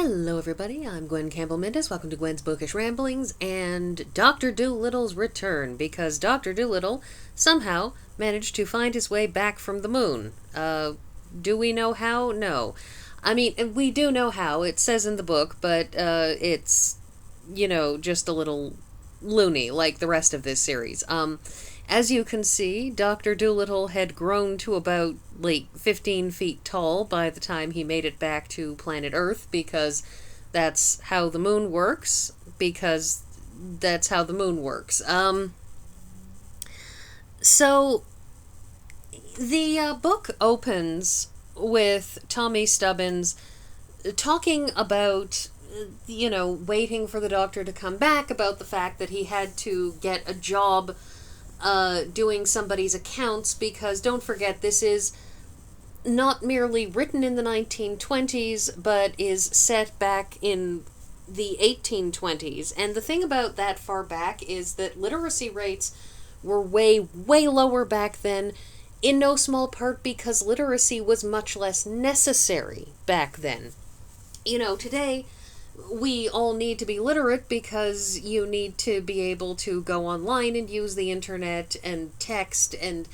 Hello everybody, I'm Gwen Campbell-Mindes. Welcome to Gwen's Bookish Ramblings and Dr. Dolittle's return, because Dr. Dolittle somehow managed to find his way back from the moon. Do we know how? No. I mean, we do know how, it says in the book, but it's, just a little loony like the rest of this series. As you can see, Dr. Dolittle had grown to about, 15 feet tall by the time he made it back to planet Earth, because that's how the moon works, So, the book opens with Tommy Stubbins talking about, waiting for the doctor to come back, about the fact that he had to get a job doing somebody's accounts, because don't forget, this is not merely written in the 1920s, but is set back in the 1820s. And the thing about that far back is that literacy rates were way, way lower back then, in no small part because literacy was much less necessary back then. Today, we all need to be literate because you need to be able to go online and use the internet and text and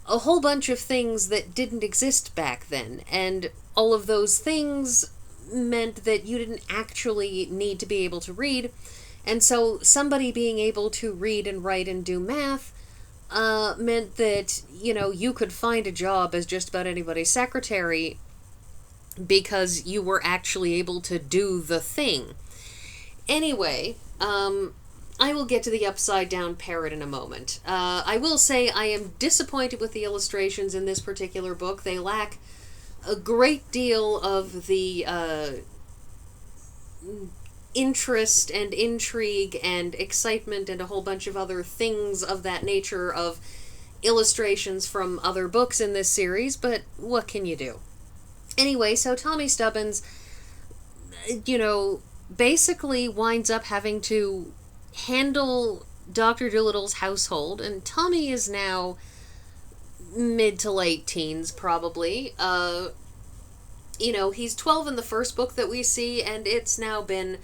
a whole bunch of things that didn't exist back then. And all of those things meant that you didn't actually need to be able to read. And so somebody being able to read and write and do math meant that, you could find a job as just about anybody's secretary because you were actually able to do the thing. Anyway, I will get to the upside down parrot in a moment. I will say I am disappointed with the illustrations in this particular book. They lack a great deal of the interest and intrigue and excitement and a whole bunch of other things of that nature of illustrations from other books in this series, but what can you do? Anyway, so Tommy Stubbins, basically winds up having to handle Dr. Dolittle's household, and Tommy is now mid to late teens, probably. He's 12 in the first book that we see, and it's now been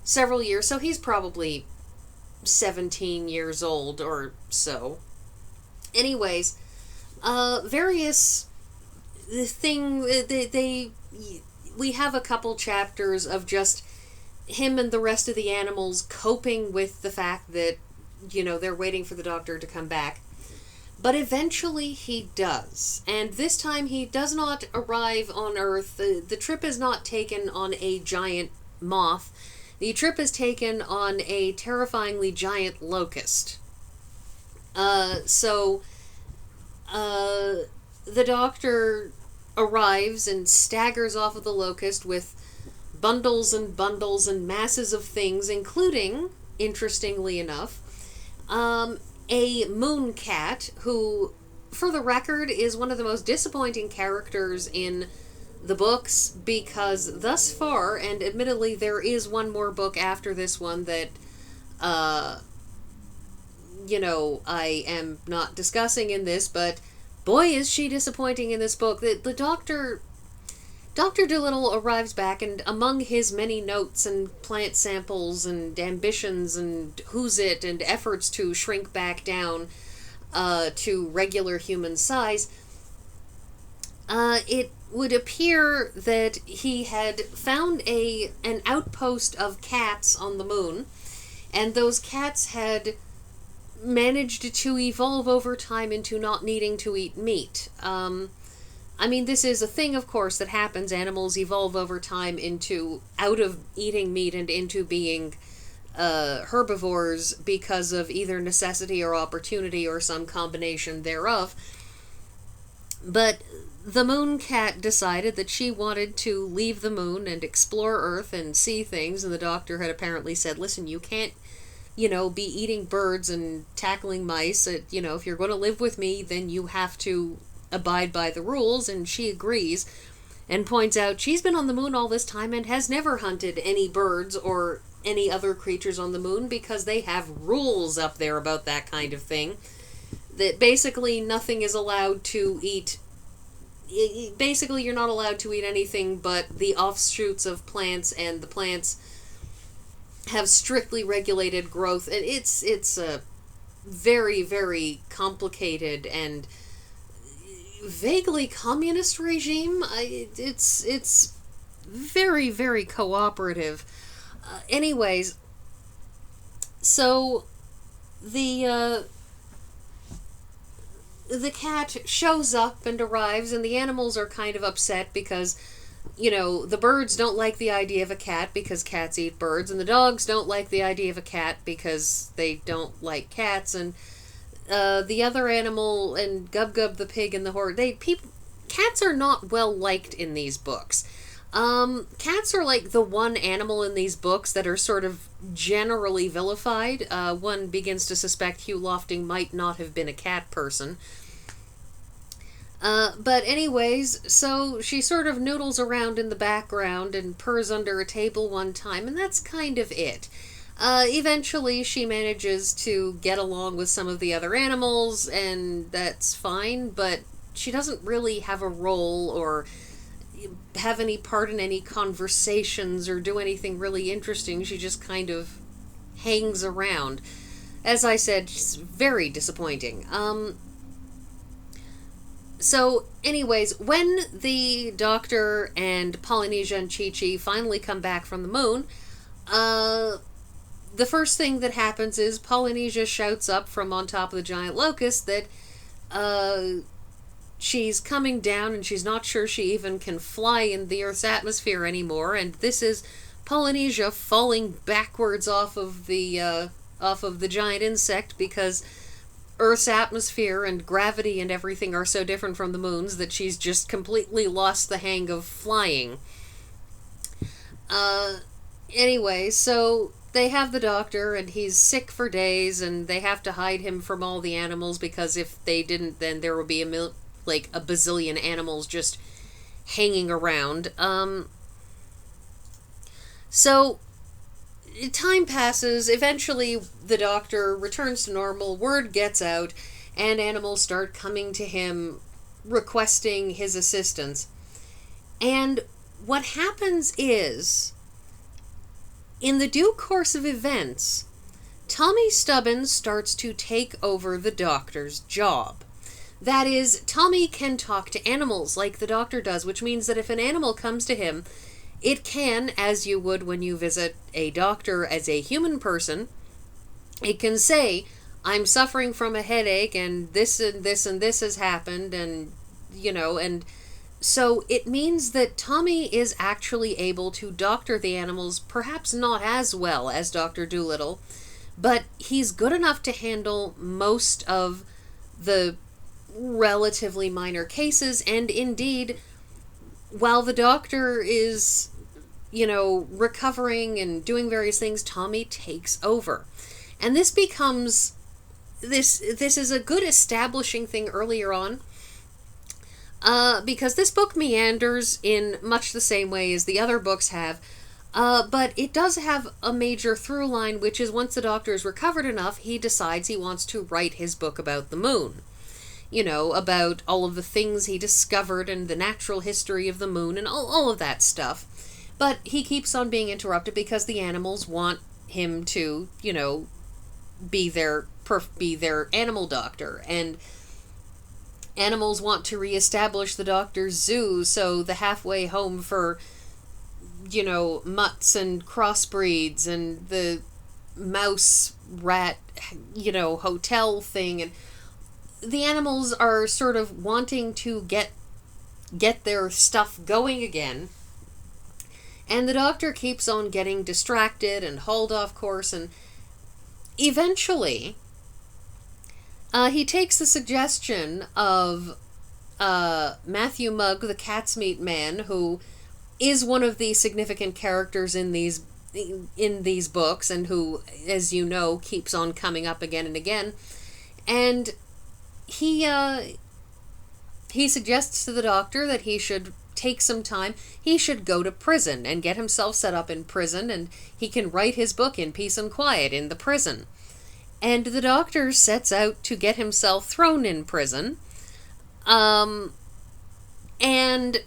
several years, so he's probably 17 years old or so. Anyways, various we have a couple chapters of just him and the rest of the animals coping with the fact that, they're waiting for the doctor to come back. But eventually he does. And this time he does not arrive on Earth. The trip is not taken on a giant moth. The trip is taken on a terrifyingly giant locust. The doctor arrives and staggers off of the locust with bundles and bundles and masses of things, including, interestingly enough, a moon cat who, for the record, is one of the most disappointing characters in the books, because thus far, and admittedly there is one more book after this one that, I am not discussing in this, but boy is she disappointing in this book. The Dr. Dolittle arrives back, and among his many notes and plant samples and ambitions and who's it and efforts to shrink back down to regular human size, it would appear that he had found an outpost of cats on the moon, and those cats had managed to evolve over time into not needing to eat meat. This is a thing, of course, that happens. Animals evolve over time out of eating meat and into being herbivores because of either necessity or opportunity or some combination thereof. But the moon cat decided that she wanted to leave the moon and explore Earth and see things, and the doctor had apparently said, listen, you can't, be eating birds and tackling mice. If you're going to live with me, then you have to abide by the rules, and she agrees and points out she's been on the moon all this time and has never hunted any birds or any other creatures on the moon because they have rules up there about that kind of thing. That basically nothing is allowed to eat basically you're not allowed to eat anything but the offshoots of plants, and the plants have strictly regulated growth. And it's a very, very complicated and vaguely communist regime. It's very, very cooperative. Anyways, so the the cat shows up and arrives, and the animals are kind of upset because, the birds don't like the idea of a cat because cats eat birds, and the dogs don't like the idea of a cat because they don't like cats, and the other animal, and Gub Gub the pig and the horse, cats are not well liked in these books. Cats are like the one animal in these books that are sort of generally vilified. One begins to suspect Hugh Lofting might not have been a cat person. But anyways, so she sort of noodles around in the background and purrs under a table one time, and that's kind of it. Eventually she manages to get along with some of the other animals, and that's fine, but she doesn't really have a role or have any part in any conversations or do anything really interesting. She just kind of hangs around. As I said, she's very disappointing. So, anyways, when the Doctor and Polynesia and Chi-Chi finally come back from the moon, the first thing that happens is Polynesia shouts up from on top of the giant locust that she's coming down and she's not sure she even can fly in the Earth's atmosphere anymore, and this is Polynesia falling backwards off of the giant insect because Earth's atmosphere and gravity and everything are so different from the moon's that she's just completely lost the hang of flying. Anyway, so they have the Doctor, and he's sick for days, and they have to hide him from all the animals because if they didn't, then there would be a bazillion animals just hanging around. So time passes. Eventually the Doctor returns to normal, word gets out, and animals start coming to him requesting his assistance. And what happens is, in the due course of events, Tommy Stubbins starts to take over the Doctor's job. That is, Tommy can talk to animals like the Doctor does, which means that if an animal comes to him, it can, as you would when you visit a doctor as a human person, it can say, I'm suffering from a headache, and this and this and this has happened, and, and so it means that Tommy is actually able to doctor the animals, perhaps not as well as Dr. Dolittle, but he's good enough to handle most of the relatively minor cases, and indeed, while the Doctor is, recovering and doing various things, Tommy takes over. And this becomes, this is a good establishing thing earlier on, because this book meanders in much the same way as the other books have, but it does have a major through line, which is once the Doctor is recovered enough, he decides he wants to write his book about the moon. About all of the things he discovered and the natural history of the moon and all of that stuff. But he keeps on being interrupted because the animals want him to, be their animal doctor. And animals want to reestablish the Doctor's zoo, so the halfway home for, mutts and crossbreeds and the mouse rat, hotel thing, and the animals are sort of wanting to get their stuff going again, and the Doctor keeps on getting distracted and hauled off course, and eventually he takes the suggestion of Matthew Mugg, the cat's meat man, who is one of the significant characters in these books, and who, as you know, keeps on coming up again and again, and he suggests to the Doctor that he should take some time. He should go to prison and get himself set up in prison, and he can write his book in peace and quiet in the prison. And the Doctor sets out to get himself thrown in prison. And And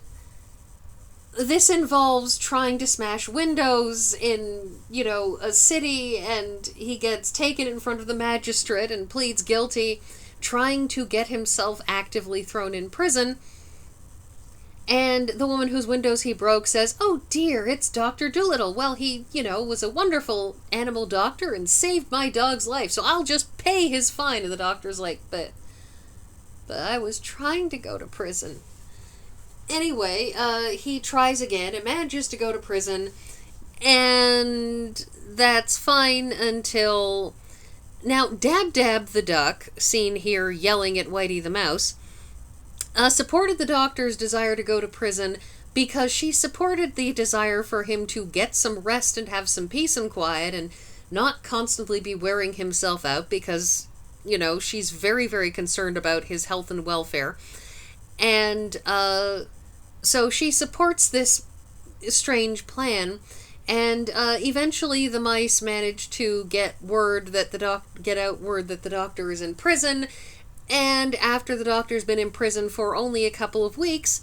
this involves trying to smash windows in, a city, and he gets taken in front of the magistrate and pleads guilty, trying to get himself actively thrown in prison. And the woman whose windows he broke says, "Oh dear, it's Dr. Dolittle. Well, he, was a wonderful animal doctor and saved my dog's life, so I'll just pay his fine." And the doctor's like, but I was trying to go to prison. Anyway, he tries again and manages to go to prison, and that's fine until... Now, Dab Dab the duck, seen here yelling at Whitey the mouse, supported the doctor's desire to go to prison because she supported the desire for him to get some rest and have some peace and quiet and not constantly be wearing himself out because, she's very, very concerned about his health and welfare. And so she supports this strange plan, and eventually the mice manage to get word that the doctor is in prison. And after the doctor's been in prison for only a couple of weeks,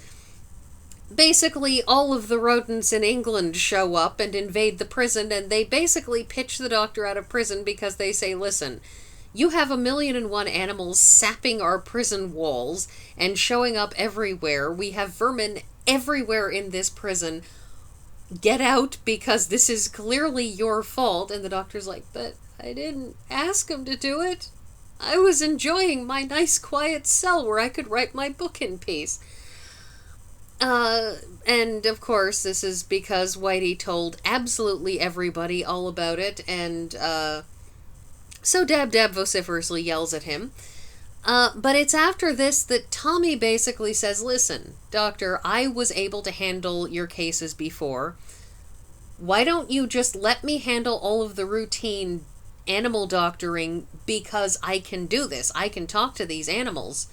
basically all of the rodents in England show up and invade the prison, and they basically pitch the doctor out of prison because they say, "Listen, you have 1,000,001 animals sapping our prison walls and showing up everywhere. We have vermin everywhere in this prison. Get out, because this is clearly your fault." And the doctor's like, "But I didn't ask him to do it. I was enjoying my nice quiet cell where I could write my book in peace." And of course, this is because Whitey told absolutely everybody all about it, and so Dab Dab vociferously yells at him. But it's after this that Tommy basically says, "Listen, doctor, I was able to handle your cases before. Why don't you just let me handle all of the routine animal doctoring, because I can do this. I can talk to these animals,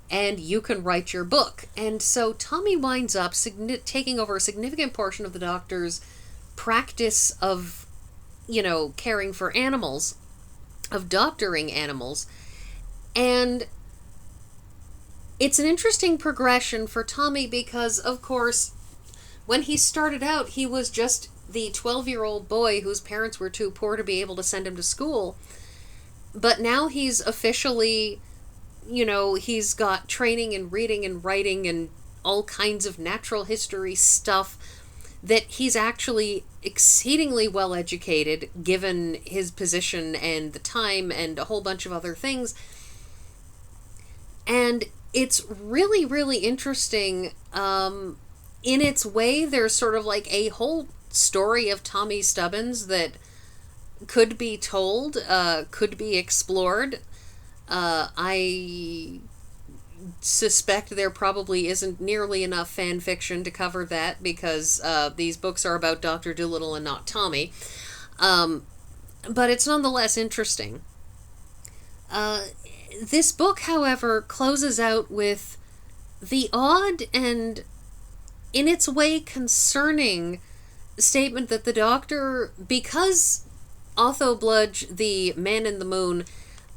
and you can write your book." And so Tommy winds up taking over a significant portion of the doctor's practice of, caring for animals, of doctoring animals. And it's an interesting progression for Tommy because, of course, when he started out, he was just the 12-year-old boy whose parents were too poor to be able to send him to school. But now he's officially, he's got training in reading and writing and all kinds of natural history stuff, that he's actually exceedingly well educated given his position and the time and a whole bunch of other things. And it's really, really interesting. In its way, there's sort of like a whole story of Tommy Stubbins that could be told, could be explored. I suspect there probably isn't nearly enough fan fiction to cover that because these books are about Dr. Dolittle and not Tommy. But it's nonetheless interesting. This book, however, closes out with the odd and, in its way, concerning statement that the doctor, because Otho Bludge, the man in the moon,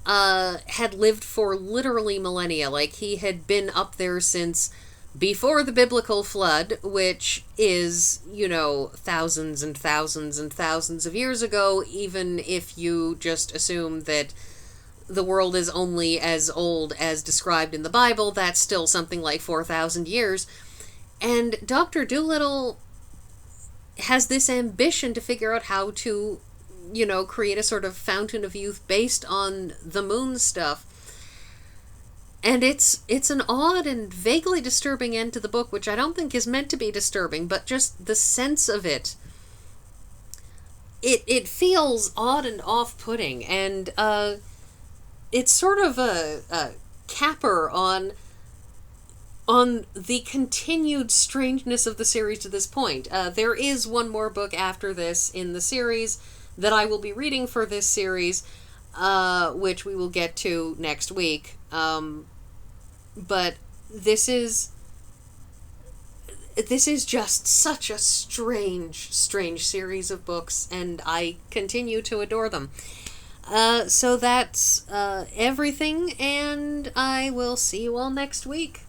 had lived for literally millennia, like he had been up there since before the biblical flood, which is, thousands and thousands and thousands of years ago, even if you just assume that the world is only as old as described in the Bible, that's still something like 4,000 years. And Dr. Dolittle has this ambition to figure out how to, create a sort of fountain of youth based on the moon stuff. And it's an odd and vaguely disturbing end to the book, which I don't think is meant to be disturbing, but just the sense of it. It feels odd and off-putting, and it's sort of a capper on the continued strangeness of the series to this point. There is one more book after this in the series that I will be reading for this series, which we will get to next week. But this is just such a strange series of books, and I continue to adore them. So that's everything, and I will see you all next week.